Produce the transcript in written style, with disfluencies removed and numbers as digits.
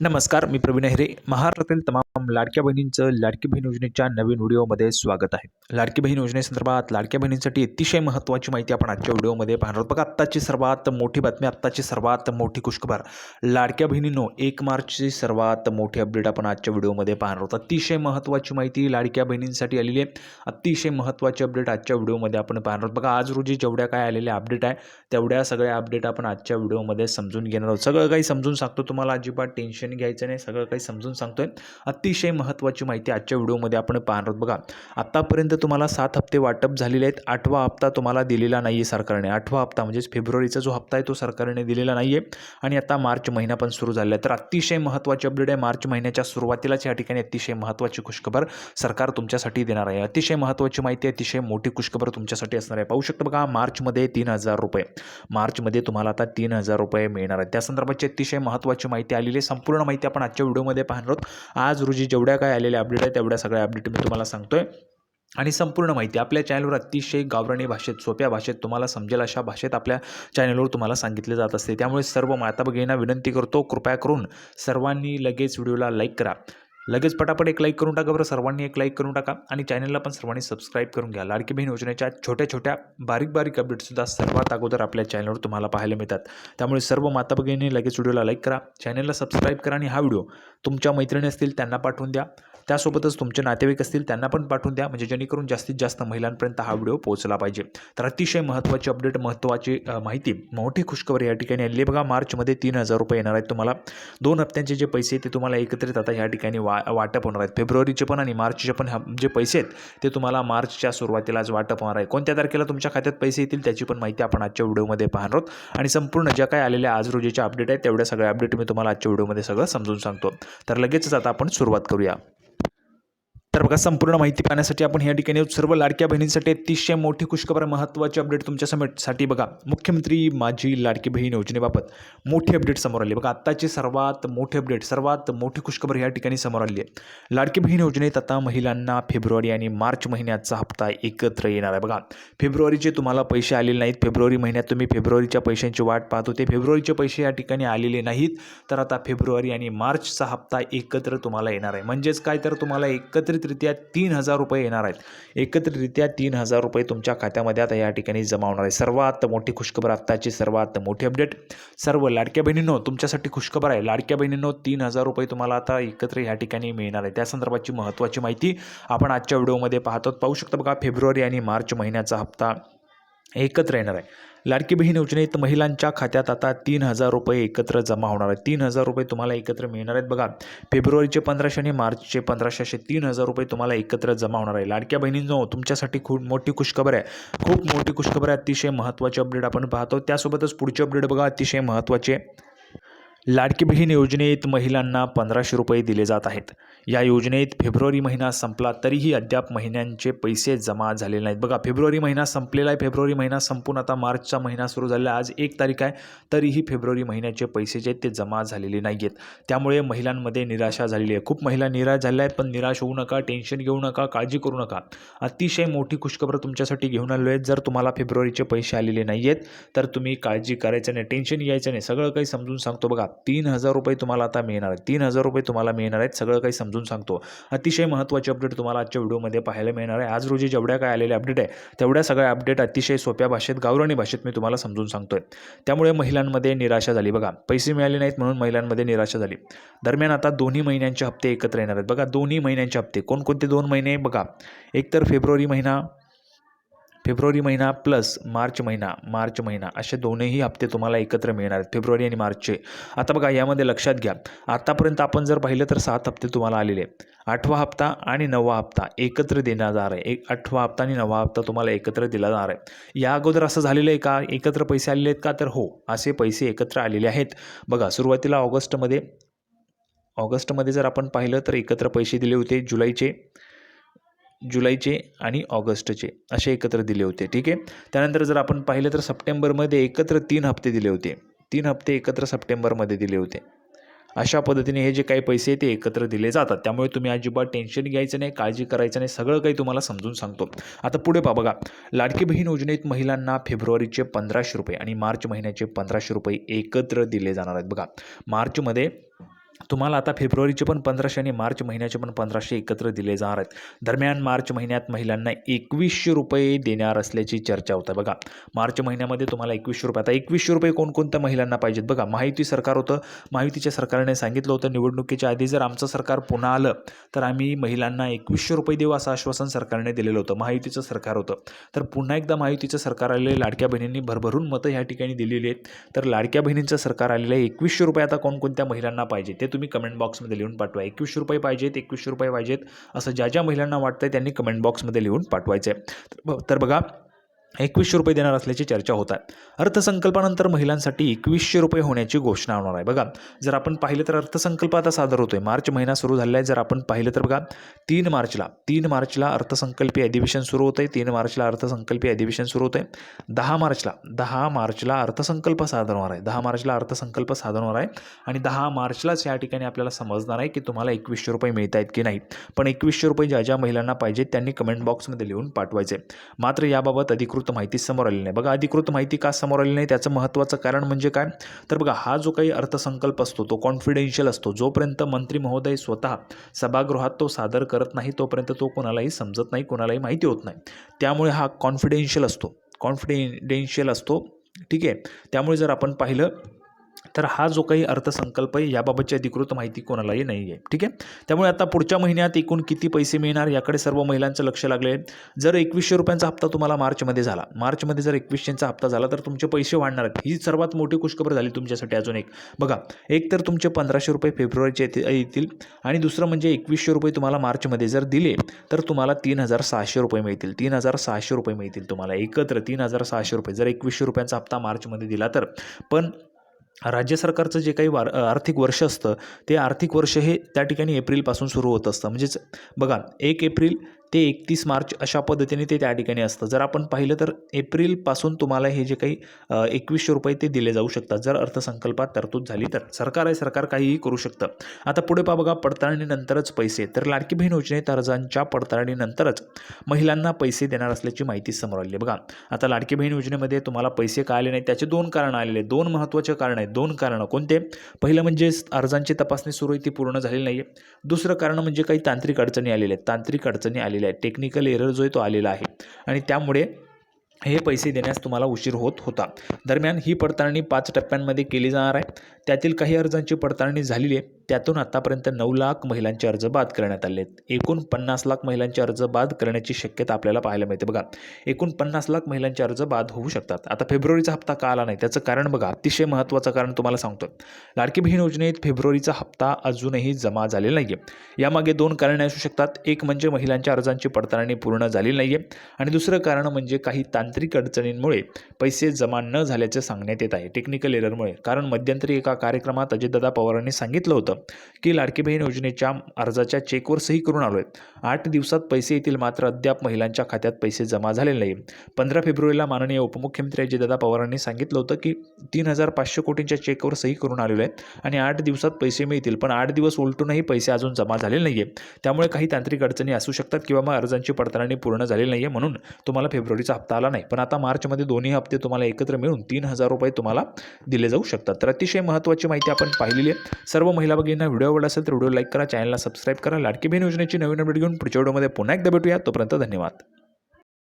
नमस्कार, मी प्रवीण अहिरे. महाराष्ट्रातील तमाम लाडक्या बहिणींचं लाडकी बहीण योजनेच्या नवीन व्हिडिओमध्ये स्वागत आहे. लाडकी बहीण योजनेसंदर्भात लाडक्या बहिणींसाठी अतिशय महत्त्वाची माहिती आपण आजच्या व्हिडिओमध्ये पाहणार आहोत. बघा, आत्ताची सर्वात मोठी बातमी, आत्ताची सर्वात मोठी खुशखबर. लाडक्या बहिणींनो, 1 मार्चची सर्वात मोठी अपडेट आपण आजच्या व्हिडिओमध्ये पाहणार आहोत. अतिशय महत्त्वाची माहिती लाडक्या बहिणींसाठी आलेली आहे. अतिशय महत्त्वाची अपडेट आजच्या व्हिडिओमध्ये आपण पाहणार आहोत. बघा, आज रोजी जेवढ्या काय आलेल्या अपडेट आहे तेवढ्या सगळ्या अपडेट आपण आजच्या व्हिडिओमध्ये समजून घेणार आहोत. सगळं काही समजून सांगतो, तुम्हाला अजिबात टेन्शन घ्यायचं नाही, सगळं काही समजून सांगतोय. अतिशय महत्त्वाची माहिती आजच्या व्हिडिओमध्ये आपण पाहणार आहोत. बघा, आतापर्यंत तुम्हाला 7 हप्ते वाटप झालेले आहेत. 8वा हप्ता तुम्हाला दिलेला नाही आहे सरकारने. 8वा हप्ता म्हणजेच फेब्रुवारीचा जो हप्ता आहे तो सरकारने दिलेला नाही आहे आणि आता मार्च महिना पण सुरू झालेला आहे. तर अतिशय महत्त्वाची अपडेट आहे. मार्च महिन्याच्या सुरुवातीलाच या ठिकाणी अतिशय महत्त्वाची खुशखबर सरकार तुमच्यासाठी देणार आहे. अतिशय महत्त्वाची माहिती, अतिशय मोठी खुशखबर तुमच्यासाठी असणार आहे. पाहू शकता, बघा, मार्चमध्ये 3000 रुपये, मार्चमध्ये तुम्हाला आता 3000 रुपये मिळणार आहेत. त्या संदर्भाची अतिशय महत्त्वाची माहिती आलेली आहे. संपूर्ण माहिती आपण आजच्या व्हिडिओमध्ये पाहणार आहोत. आज रोजी जेवढ्या काय आलेल्या अपडेट आहे तेवढ्या सगळ्या अपडेट मी तुम्हाला सांगतोय आणि संपूर्ण माहिती आपल्या चॅनलवर अतिशय गावरानी भाषेत, सोप्या भाषेत, तुम्हाला समजेल अशा भाषेत आपल्या चॅनलवर तुम्हाला सांगितले जात असते. त्यामुळे सर्व माता भगिनींना विनंती करतो, कृपया करून सर्वांनी लगेच व्हिडिओला लाईक करा. लगेच पटापट एक लाईक करून टाका बरं, सर्वांनी एक लाईक करून टाका आणि चॅनलला पण सर्वांनी सबस्क्राईब करून घ्या. लाडकी बहीण योजनेच्या छोट्या छोट्या बारीक अपडेटसुद्धा सर्वात अगोदर आपल्या चॅनलवर तुम्हाला पाहायला मिळतात. त्यामुळे सर्व माता भगिनींनी लगेच व्हिडिओला लाईक करा, चॅनलला सबस्क्राईब करा आणि हा व्हिडिओ तुमच्या मैत्रिणी असतील त्यांना पाठवून द्या. त्यासोबतच तुमचे नातेवाईक असतील त्यांना पण पाठवून द्या, म्हणजे जेणेकरून जास्तीत जास्त महिलांपर्यंत हा व्हिडिओ पोहोचला पाहिजे. तर अतिशय महत्त्वाची अपडेट, महत्त्वाची माहिती, मोठी खुशखबर या ठिकाणी आली आहे. बघा, मार्चमध्ये 3000 रुपये येणार आहेत तुम्हाला. 2 हप्त्यांचे जे पैसे ते तुम्हाला एकत्रित आता या ठिकाणी वाटप होणार आहेत. फेब्रुवारीचे पण आणि मार्चचे पण जे पैसे आहेत ते तुम्हाला मार्चच्या सुरुवातीलाच वाटप होणार आहे. कोणत्या तारखेला तुमच्या खात्यात पैसे येतील त्याची पण माहिती आपण आजच्या व्हिडिओमध्ये पाहणार आहोत आणि संपूर्ण ज्या काय आलेल्या आज रोजीच्या अपडेट आहेत तेवढ्या सगळ्या अपडेट मी तुम्हाला आजच्या व्हिडिओमध्ये सगळं समजून सांगतो. तर लगेचच आता आपण सुरुवात करूया. तर बघा, संपूर्ण माहिती पाहण्यासाठी आपण या ठिकाणी सर्व लाडक्या बहिणींसाठी अतिशय मोठी खुशखबर, महत्त्वाची अपडेट तुमच्यासाठी. बघा, मुख्यमंत्री माझी लाडकी बहीण योजनेबाबत मोठी अपडेट समोर आली. बघा, आत्ताची सर्वात मोठी अपडेट, सर्वात मोठी खुशखबर या ठिकाणी समोर आली आहे. लाडकी बहीण योजनेत आता महिलांना फेब्रुवारी आणि मार्च महिन्याचा हप्ता एकत्र येणार आहे. बघा, फेब्रुवारीचे तुम्हाला पैसे आलेले नाहीत. फेब्रुवारी महिन्यात तुम्ही फेब्रुवारीच्या पैशांची वाट पाहत होते, फेब्रुवारीचे पैसे या ठिकाणी आलेले नाहीत. तर आता फेब्रुवारी आणि मार्चचा हप्ता एकत्र तुम्हाला येणार आहे. म्हणजेच काय, तर तुम्हाला एकत्रितरित्या 3000 रुपये येणार आहेत. एकत्रितरित्या 3000 रुपये तुमच्या खात्यामध्ये आता या ठिकाणी जमा होणार आहे. सर्वात मोठी खुशखबर, आत्ताची सर्वात मोठी अपडेट. सर्व लाडक्या बहिणींनो, तुमच्यासाठी खुशखबर आहे. लाडक्या बहिणींनो, 3000 रुपये तुम्हाला आता एकत्र या ठिकाणी मिळणार आहे. त्या संदर्भाची महत्त्वाची माहिती आपण आजच्या व्हिडिओमध्ये पाहतो. पाहू शकता, बघा, फेब्रुवारी आणि मार्च महिन्याचा हप्ता एकत्र येणार आहे. लाडकी बहीण योजनेत महिलांच्या खात्यात आता 3000 रुपये एकत्र जमा होणार आहेत. 3000 रुपये तुम्हाला एकत्र मिळणार आहेत. बघा, फेब्रुवारीचे 1500 आणि मार्चचे 1500 असे 3000 रुपये तुम्हाला एकत्र जमा होणार आहे. लाडक्या बहिणींनो, तुमच्यासाठी खूप मोठी खुशखबर आहे. खूप मोठी खुशखबर आहे. अतिशय महत्त्वाची अपडेट आपण पाहतो. त्यासोबतच पुढची अपडेट बघा, अतिशय महत्त्वाची आहे. लाडकी बहीण योजनेत महिलांना 1500 रुपये दिले जात आहेत. या योजनेत फेब्रुवारी महिना संपला तरीही अद्याप महिन्यांचे पैसे जमा झालेले नाहीत. बघा, फेब्रुवारी महिना संपलेला आहे. फेब्रुवारी महिना संपून आता मार्चचा महिना सुरू झालेला आहे. आज 1 तारीख आहे, तरीही फेब्रुवारी महिन्याचे पैसे जे आहेत ते जमा झालेले नाही आहेत. त्यामुळे महिलांमध्ये निराशा झालेली आहे. खूप महिला निराश झाल्या आहेत. पण निराश होऊ नका, टेन्शन घेऊ नका, काळजी करू नका. अतिशय मोठी खुशखबर तुमच्यासाठी घेऊन आलो आहे. जर तुम्हाला फेब्रुवारीचे पैसे आलेले नाही आहेत तर तुम्ही काळजी करायचं नाही, टेन्शन घ्यायचं नाही. सगळं काही समजून सांगतो. बघा, 3000 रुपये तुम्हाला आता मिळणार आहेत. 3000 रुपये तुम्हाला मिळणार आहेत. सगळं काही समजून सांगतो. अतिशय महत्त्वाची अपडेट तुम्हाला आजच्या व्हिडिओमध्ये पाहायला मिळणार आहे. आज रोजी जेवढ्या काय आलेल्या अपडेट आहे तेवढ्या सगळ्या अपडेट अतिशय सोप्या भाषेत, गावरानी भाषेत मी तुम्हाला समजून सांगतोय. त्यामुळे महिलांमध्ये निराशा झाली. बघा, पैसे मिळाले नाहीत म्हणून महिलांमध्ये निराशा झाली. दरम्यान आता दोन्ही महिन्यांचे हप्ते एकत्र येणार आहेत. बघा, दोन्ही महिन्यांचे हप्ते कोणकोणते 2 महिने, बघा, एक तर फेब्रुवारी महिना प्लस मार्च महिना असे दोन्ही हप्ते तुम्हाला एकत्र मिळणार आहेत, फेब्रुवारी आणि मार्चचे. आता बघा, यामध्ये लक्षात घ्या, आतापर्यंत आपण जर पाहिलं तर 7 हप्ते तुम्हाला आलेले आहेत. 8वा हप्ता आणि 9वा हप्ता एकत्र देण्यात जाणार आहे. 8वा हप्ता आणि 9वा हप्ता तुम्हाला एकत्र दिला जाणार आहे. या अगोदर असं झालेलं आहे का, एकत्र पैसे आलेले आहेत का, तर हो, असे पैसे एकत्र आलेले आहेत. बघा, सुरुवातीला ऑगस्टमध्ये जर आपण पाहिलं तर एकत्र पैसे दिले होते. जुलैचे आणि ऑगस्टचे असे एकत्र दिले होते. ठीक आहे. त्यानंतर जर आपण पाहिलं तर सप्टेंबरमध्ये एकत्र 3 हप्ते दिले होते. 3 हप्ते एकत्र सप्टेंबरमध्ये दिले होते. अशा पद्धतीने हे जे काही पैसे ते एकत्र दिले जातात. त्यामुळे तुम्ही अजिबात टेन्शन घ्यायचं नाही, काळजी करायचं नाही. सगळं काही तुम्हाला समजून सांगतो. आता पुढे बघा, लाडकी बहीण योजनेत महिलांना फेब्रुवारीचे 1500 रुपये आणि मार्च महिन्याचे 1500 रुपये एकत्र दिले जाणार आहेत. बघा, मार्चमध्ये तुम्हाला आता फेब्रुवारीचे पण 1500 आणि मार्च महिन्याचे पण 1500 एकत्र दिले जाणार आहेत. दरम्यान मार्च महिन्यात महिलांना 2100 रुपये देणार असल्याची चर्चा होते. बघा, मार्च महिन्यामध्ये तुम्हाला 2100 रुपये. आता 2100 रुपये कोणकोणत्या महिलांना पाहिजेत? बघा, महायुती सरकार होतं. महायुतीच्या सरकारने सांगितलं होतं निवडणुकीच्या आधी जर आमचं सरकार पुन्हा आलं तर आम्ही महिलांना 2100 रुपये देऊ असं आश्वासन सरकारने दिलेलं होतं. महायुतीचं सरकार होतं. तर पुन्हा एकदा महायुतीचं सरकार आलेलं, लाडक्या बहिणींनी भरभरून मतं ह्या ठिकाणी दिलेली आहेत. तर लाडक्या बहिणींचं सरकार आलेलं आहे. 2100 रुपये आता कोणकोणत्या महिलांना पाहिजे ते तुम्ही कमेंट बॉक्समध्ये लिहून पाठवा. 2100 रुपये पाहिजेत, 2100 रुपये पाहिजेत असं ज्या ज्या महिलांना वाटतंय त्यांनी कमेंट बॉक्समध्ये लिहून पाठवायचं आहे. तर बघा, 2100 रुपये देणार असल्याची चर्चा होत आहे. अर्थसंकल्पानंतर महिलांसाठी 2100 रुपये होण्याची घोषणा होणार आहे. बघा, जर आपण पाहिलं तर अर्थसंकल्प आता सादर होतोय. मार्च महिना सुरू झालेला आहे. जर आपण पाहिलं तर बघा, 3 मार्चला अर्थसंकल्पीय अधिवेशन सुरू होतंय. 3 मार्चला अर्थसंकल्पीय अधिवेशन सुरू होतंय. 10 मार्चला अर्थसंकल्प सादर होणार आहे. 10 मार्चला अर्थसंकल्प सादर होणार आहे आणि 10 मार्चलाच या ठिकाणी आपल्याला समजणार आहे की तुम्हाला 2100 रुपये मिळत आहेत की नाही. पण 2100 रुपये ज्या ज्या महिलांना पाहिजेत त्यांनी कमेंट बॉक्समध्ये लिहून पाठवायचे. मात्र याबाबत अधिकृत माहिती समोर आलेली नाही. बघा, अधिकृत माहिती का समोर आलेली नाही त्याचं महत्त्वाचं कारण म्हणजे काय? तर बघा, हा जो काही अर्थसंकल्प असतो तो कॉन्फिडेन्शियल असतो. जोपर्यंत मंत्री महोदय स्वतः सभागृहात तो सादर करत नाही तोपर्यंत तो कोणालाही समजत नाही, कोणालाही माहिती होत नाही. त्यामुळे हा कॉन्फिडेन्शियल असतो. ठीक आहे. त्यामुळे जर आपण पाहिलं तर हा जो काही अर्थसंकल्प आहे याबाबतची अधिकृत माहिती कोणालाही नाही आहे. ठीक आहे. त्यामुळे आता पुढच्या महिन्यात एकूण किती पैसे मिळणार याकडे सर्व महिलांचं लक्ष लागले आहे. जर 2100 रुपयांचा हप्ता तुम्हाला मार्चमध्ये जर 2100चा हप्ता झाला तर तुमचे पैसे वाढणार आहेत. ही सर्वात मोठी खुशखबर झाली तुमच्यासाठी. अजून एक बघा, एक तर तुमचे 1500 रुपये फेब्रुवारीचे येतील आणि दुसरं म्हणजे 2100 रुपये तुम्हाला मार्चमध्ये जर दिले तर तुम्हाला 3600 रुपये मिळतील. 3600 रुपये मिळतील तुम्हाला एकत्र 3600 रुपये जर 2100 रुपयांचा हप्ता मार्चमध्ये दिला तर. पण राज्य सरकारचं जे काही आर्थिक वर्ष असतं ते आर्थिक वर्ष हे त्या ठिकाणी एप्रिलपासून सुरू होत असतं. म्हणजेच बघा, 1 एप्रिल ते 31 मार्च अशा पद्धतीने ते त्या ठिकाणी असतं. जर आपण पाहिलं तर एप्रिलपासून तुम्हाला हे जे काही 2100 रुपये ते दिले जाऊ शकतात जर अर्थसंकल्पात तरतूद झाली तर. सरकार काहीही करू शकतं. आता पुढे बघा, पडताळणीनंतरच पैसे. तर लाडकी बहीण योजनेत अर्जांच्या पडताळणीनंतरच महिलांना पैसे देणार असल्याची माहिती समोर आली. बघा, आता लाडकी बहीण योजनेमध्ये तुम्हाला पैसे का आले नाही त्याचे 2 कारणं आलेले. 2 महत्त्वाचे कारण आहेत. 2 कारणं कोणते? पहिलं म्हणजे अर्जांची तपासणी सुरू आहे ती पूर्ण झालेली नाही आहे. दुसरं कारण म्हणजे काही तांत्रिक अडचणी आलेल्या आहेत. टेक्निकल एरर जो आहे तो आलेला आहे आणि त्यामुळे हे पैसे देण्यास तुम्हाला उशीर होत होता. दरम्यान ही पडताळणी 5 टप्प्यांमध्ये केली जाणार आहे. त्यातील काही अर्जांची पडताळणी झालेली आहे. त्यातून आतापर्यंत 9 लाख महिलांचे अर्ज बाद करण्यात आले आहेत. एकूण 50 लाख महिलांचे अर्ज बाद करण्याची शक्यता आपल्याला पाहायला मिळते. बघा, एकूण 50 लाख महिलांचे अर्ज बाद होऊ शकतात. आता फेब्रुवारीचा हप्ता का आला नाही त्याचं कारण बघा, अतिशय महत्त्वाचं कारण तुम्हाला सांगतो. लाडकी बहीण योजनेत फेब्रुवारीचा हप्ता अजूनही जमा झालेला नाही आहे. यामागे 2 कारणे असू शकतात. एक म्हणजे महिलांच्या अर्जांची पडताळणी पूर्ण झालेली नाही आहे आणि दुसरं कारण म्हणजे काही तांत्रिक अडचणींमुळे पैसे जमा न झाल्याचे सांगण्यात येत आहे. टेक्निकल एररमुळे. कारण मध्यंतरी एका कार्यक्रमात अजितदादा पवारांनी सांगितलं होतं की लाडकी बहीण योजनेच्या अर्जाच्या चेकवर सही करून आलोय. 8 दिवसात पैसे येतील, मात्र अद्याप महिलांच्या खात्यात पैसे जमा झालेले नाही. 15 फेब्रुवारीला माननीय उपमुख्यमंत्री अजितदादा पवारांनी सांगितलं होतं की 3500 कोटींच्या चेकवर सही करून आलेलो आहे आणि 8 दिवसात पैसे मिळतील. पण 8 दिवस उलटूनही पैसे अजून जमा झालेले नाही आहे. त्यामुळे काही तांत्रिक अडचणी असू शकतात किंवा मग अर्जांची पडताळणी पूर्ण झालेली नाही आहे म्हणून तुम्हाला फेब्रुवारीचा हप्ता आला नाही. पण आता मार्चमध्ये दोन्ही हप्ते तुम्हाला एकत्र मिळून 3000 रुपये तुम्हाला दिले जाऊ शकतात. तर अतिशय महत्त्वाची माहिती आपण पाहिलेली आहे. सर्व महिला भगिनींना व्हिडिओ आवडला असेल तर व्हिडिओ लाईक करा, चॅनलला सबस्क्राईब करा. लाडकी बहीण योजनेची नवीन अपडेट घेऊन पुढच्या व्हिडिओमध्ये पुन्हा एकदा भेटूया. तोपर्यंत धन्यवाद.